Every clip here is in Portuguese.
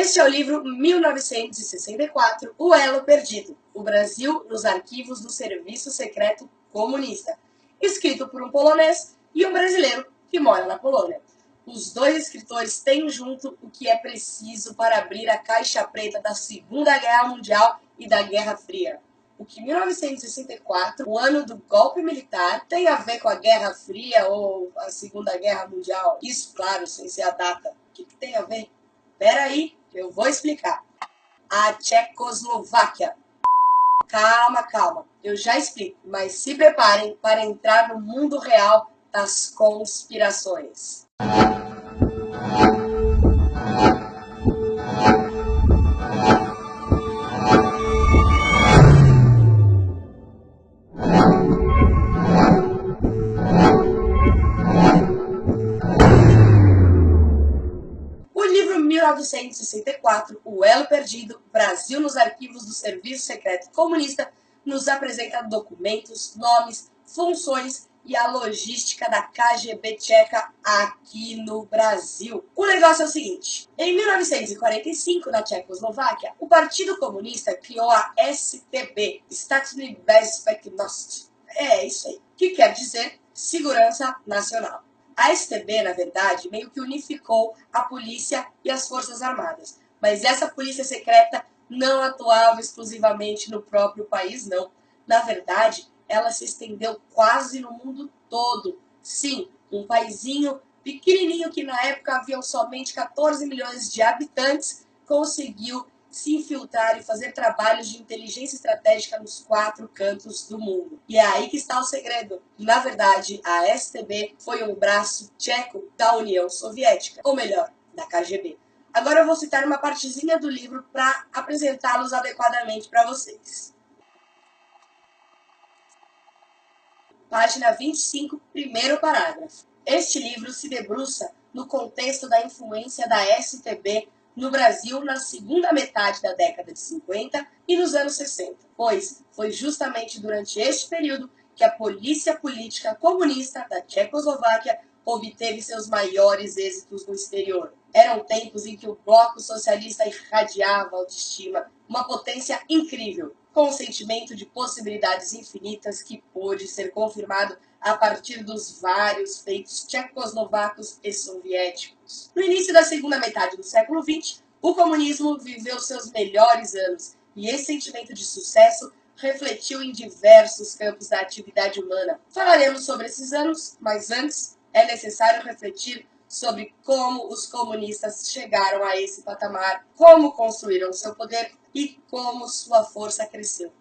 Este é o livro 1964, O Elo Perdido, o Brasil nos arquivos do Serviço Secreto Comunista, escrito por um polonês e um brasileiro que mora na Polônia. Os dois escritores têm junto o que é preciso para abrir a caixa preta da Segunda Guerra Mundial e da Guerra Fria. O que 1964, o ano do golpe militar, tem a ver com a Guerra Fria ou a Segunda Guerra Mundial? Isso, claro, sem ser a data. O que tem a ver? Peraí, eu vou explicar. A Tchecoslováquia. Calma, eu já explico, mas se preparem para entrar no mundo real das conspirações. O livro 1964, O Elo Perdido, Brasil nos arquivos do Serviço Secreto Comunista, nos apresenta documentos, nomes, funções e a logística da KGB tcheca aqui no Brasil. O negócio é o seguinte: em 1945, na Tchecoslováquia, o Partido Comunista criou a STB, Statny Bezpečnost. É isso aí, que quer dizer Segurança Nacional. A STB, na verdade, meio que unificou a polícia e as forças armadas. Mas essa polícia secreta não atuava exclusivamente no próprio país, não. Na verdade, ela se estendeu quase no mundo todo. Sim, um paizinho pequenininho que na época haviam somente 14 milhões de habitantes conseguiu se infiltrar e fazer trabalhos de inteligência estratégica nos 4 cantos do mundo. E é aí que está o segredo. Na verdade, a STB foi um braço tcheco da União Soviética, ou melhor, da KGB. Agora eu vou citar uma partezinha do livro para apresentá-los adequadamente para vocês. Página 25, primeiro parágrafo. Este livro se debruça no contexto da influência da STB no Brasil na segunda metade da década de 50 e nos anos 60, pois foi justamente durante este período que a polícia política comunista da Tchecoslováquia obteve seus maiores êxitos no exterior. Eram tempos em que o bloco socialista irradiava autoestima, uma potência incrível, com um sentimento de possibilidades infinitas que pôde ser confirmado a partir dos vários feitos tchecoslovacos e soviéticos. No início da segunda metade do século XX, o comunismo viveu seus melhores anos e esse sentimento de sucesso refletiu em diversos campos da atividade humana. Falaremos sobre esses anos, mas antes é necessário refletir sobre como os comunistas chegaram a esse patamar, como construíram seu poder e como sua força cresceu.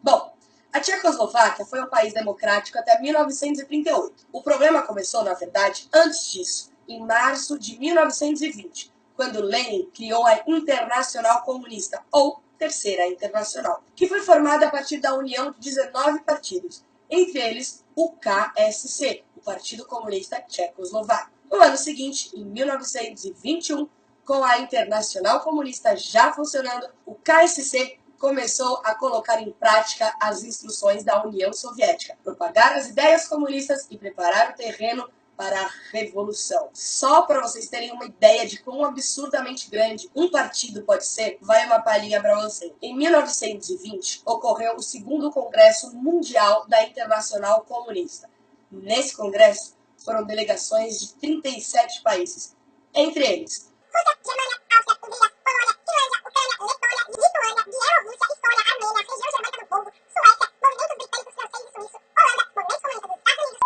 Bom, a Tchecoslováquia foi um país democrático até 1938. O problema começou, na verdade, antes disso, em março de 1920, quando Lenin criou a Internacional Comunista, ou Terceira Internacional, que foi formada a partir da união de 19 partidos, entre eles o KSC, o Partido Comunista Tchecoslovaco. No ano seguinte, em 1921, com a Internacional Comunista já funcionando, o KSC começou a colocar em prática as instruções da União Soviética, propagar as ideias comunistas e preparar o terreno para a revolução. Só para vocês terem uma ideia de quão absurdamente grande um partido pode ser, vai uma palhinha para você. Em 1920, ocorreu o segundo Congresso Mundial da Internacional Comunista. Nesse congresso, foram delegações de 37 países, entre eles Rússia, Germânia, Áustria, Hungria, Polônia, Finlândia, Ucrânia, Letônia, Lituânia, Bielorrússia, Estônia, Armênia, região germânica do Congo, Suécia, movimentos britânicos, franceses e suíços, Holanda, movimento comunista dos Estados Unidos.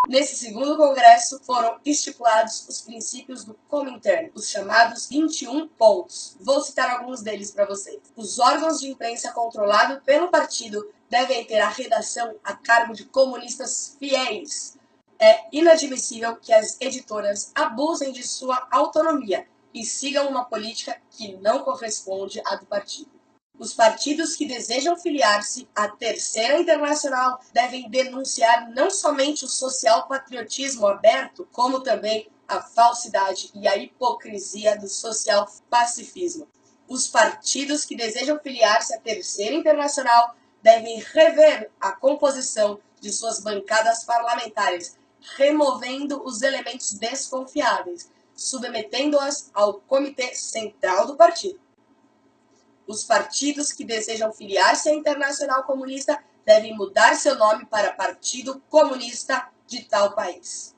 Nesse segundo congresso foram estipulados os princípios do Comintern, os chamados 21 pontos. Vou citar alguns deles para vocês. Os órgãos de imprensa controlados pelo partido devem ter a redação a cargo de comunistas fiéis. É inadmissível que as editoras abusem de sua autonomia e sigam uma política que não corresponde à do partido. Os partidos que desejam filiar-se à Terceira Internacional devem denunciar não somente o social-patriotismo aberto, como também a falsidade e a hipocrisia do social-pacifismo. Os partidos que desejam filiar-se à Terceira Internacional devem rever a composição de suas bancadas parlamentares, removendo os elementos desconfiáveis, submetendo-as ao Comitê Central do partido. Os partidos que desejam filiar-se à Internacional Comunista devem mudar seu nome para Partido Comunista de tal país.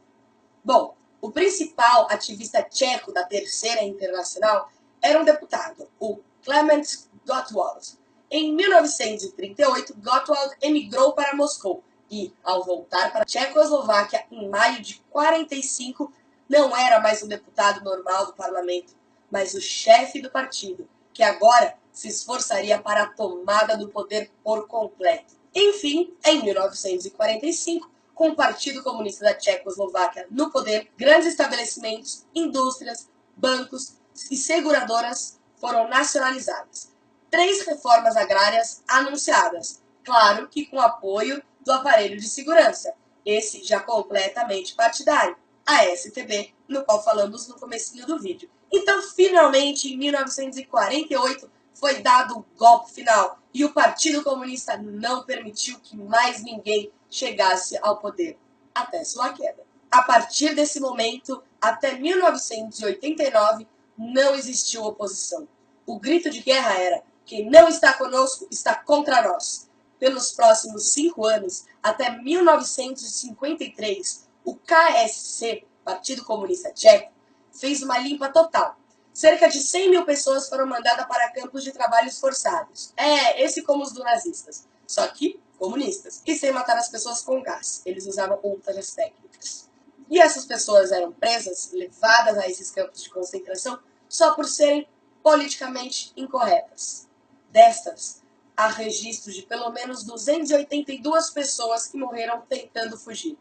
Bom, o principal ativista tcheco da Terceira Internacional era um deputado, o Klement Gottwald. Em 1938, Gottwald emigrou para Moscou e, ao voltar para a Tchecoslováquia em maio de 1945, não era mais um deputado normal do parlamento, mas o chefe do partido, que agora se esforçaria para a tomada do poder por completo. Enfim, em 1945, com o Partido Comunista da Tchecoslováquia no poder, grandes estabelecimentos, indústrias, bancos e seguradoras foram nacionalizadas. 3 reformas agrárias anunciadas, claro que com apoio do aparelho de segurança, esse já completamente partidário, a STB, no qual falamos no comecinho do vídeo. Então, finalmente, em 1948, foi dado o golpe final e o Partido Comunista não permitiu que mais ninguém chegasse ao poder, até sua queda. A partir desse momento, até 1989, não existiu oposição. O grito de guerra era: quem não está conosco está contra nós. Pelos próximos 5 anos, até 1953, o KSC, Partido Comunista Tcheco, fez uma limpa total. Cerca de 100 mil pessoas foram mandadas para campos de trabalhos forçados. Esse como os do nazistas, só que comunistas. E sem matar as pessoas com gás. Eles usavam outras técnicas. E essas pessoas eram presas, levadas a esses campos de concentração, só por serem politicamente incorretas. Destas, há registros de pelo menos 282 pessoas que morreram tentando fugir.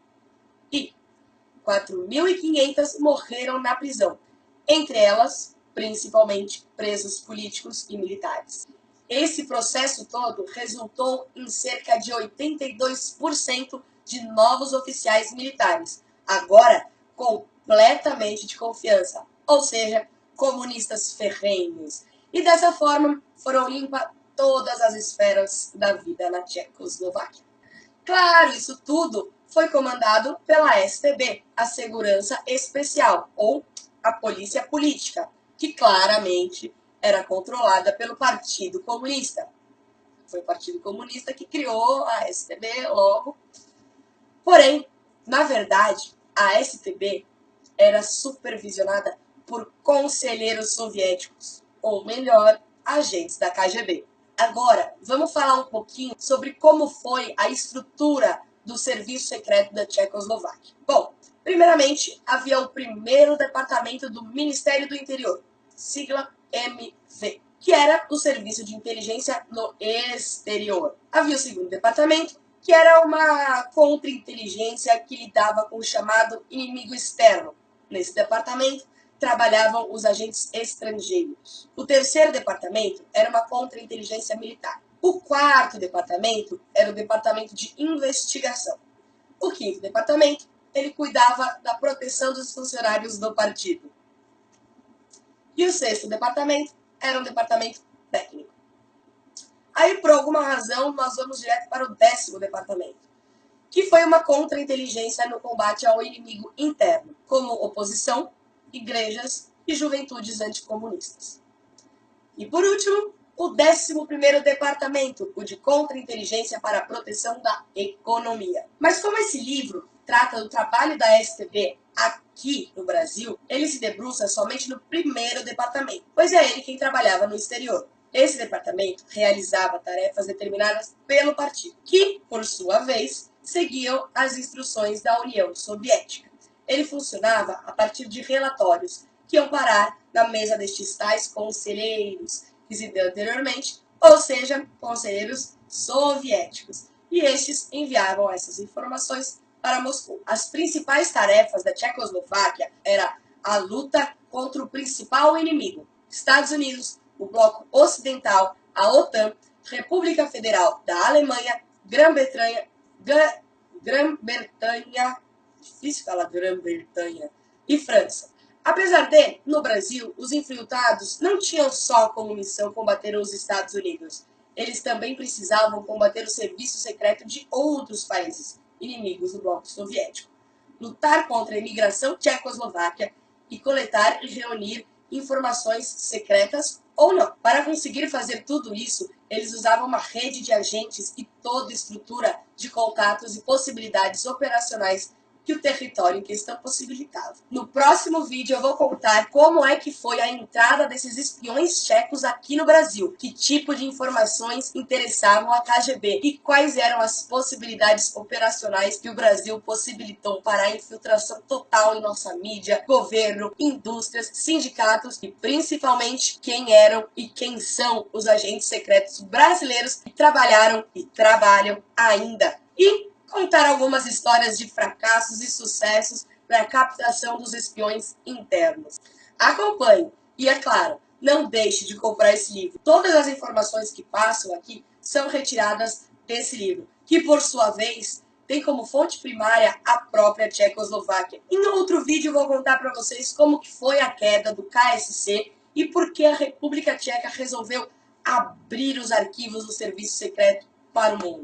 E 4.500 morreram na prisão, entre elas, principalmente, presos políticos e militares. Esse processo todo resultou em cerca de 82% de novos oficiais militares, agora completamente de confiança, ou seja, comunistas ferrenhos. E dessa forma foram limpas todas as esferas da vida na Tchecoslováquia. Claro, isso tudo foi comandado pela STB, a Segurança Especial, ou a Polícia Política, que claramente era controlada pelo Partido Comunista. Foi o Partido Comunista que criou a STB logo. Porém, na verdade, a STB era supervisionada por conselheiros soviéticos, ou melhor, agentes da KGB. Agora, vamos falar um pouquinho sobre como foi a estrutura do Serviço Secreto da Tchecoslováquia. Bom, primeiramente, havia o primeiro departamento do Ministério do Interior, sigla MV, que era o Serviço de Inteligência no Exterior. Havia o segundo departamento, que era uma contra-inteligência que lidava com o chamado inimigo externo. Nesse departamento, trabalhavam os agentes estrangeiros. O terceiro departamento era uma contra-inteligência militar. O quarto departamento era o departamento de investigação. O quinto departamento, ele cuidava da proteção dos funcionários do partido. E o sexto departamento era um departamento técnico. Aí, por alguma razão, nós vamos direto para o 10º departamento, que foi uma contra-inteligência no combate ao inimigo interno, como oposição, igrejas e juventudes anticomunistas. E por último, o 11º departamento, o de contra-inteligência para a proteção da economia. Mas como esse livro trata do trabalho da STB aqui no Brasil, ele se debruça somente no primeiro departamento, pois é ele quem trabalhava no exterior. Esse departamento realizava tarefas determinadas pelo partido, que, por sua vez, seguiam as instruções da União Soviética. Ele funcionava a partir de relatórios que iam parar na mesa destes tais conselheiros que citei anteriormente, ou seja, conselheiros soviéticos. E estes enviavam essas informações para Moscou. As principais tarefas da Tchecoslováquia era a luta contra o principal inimigo, Estados Unidos, o Bloco Ocidental, a OTAN, República Federal da Alemanha, Grã-Bretanha, difícil falar Grã-Bretanha, e França. Apesar de, no Brasil, os infiltrados não tinham só como missão combater os Estados Unidos. Eles também precisavam combater o serviço secreto de outros países, inimigos do bloco soviético. Lutar contra a imigração tchecoslováquia e coletar e reunir informações secretas ou não. Para conseguir fazer tudo isso, eles usavam uma rede de agentes e toda estrutura de contatos e possibilidades operacionais que o território em questão possibilitava. No próximo vídeo eu vou contar como é que foi a entrada desses espiões tchecos aqui no Brasil, que tipo de informações interessavam a KGB e quais eram as possibilidades operacionais que o Brasil possibilitou para a infiltração total em nossa mídia, governo, indústrias, sindicatos e principalmente quem eram e quem são os agentes secretos brasileiros que trabalharam e trabalham ainda. E contar algumas histórias de fracassos e sucessos na captação dos espiões internos. Acompanhe e, é claro, não deixe de comprar esse livro. Todas as informações que passam aqui são retiradas desse livro, que por sua vez tem como fonte primária a própria Tchecoslováquia. Em outro vídeo eu vou contar para vocês como que foi a queda do KSC e por que a República Tcheca resolveu abrir os arquivos do serviço secreto para o mundo.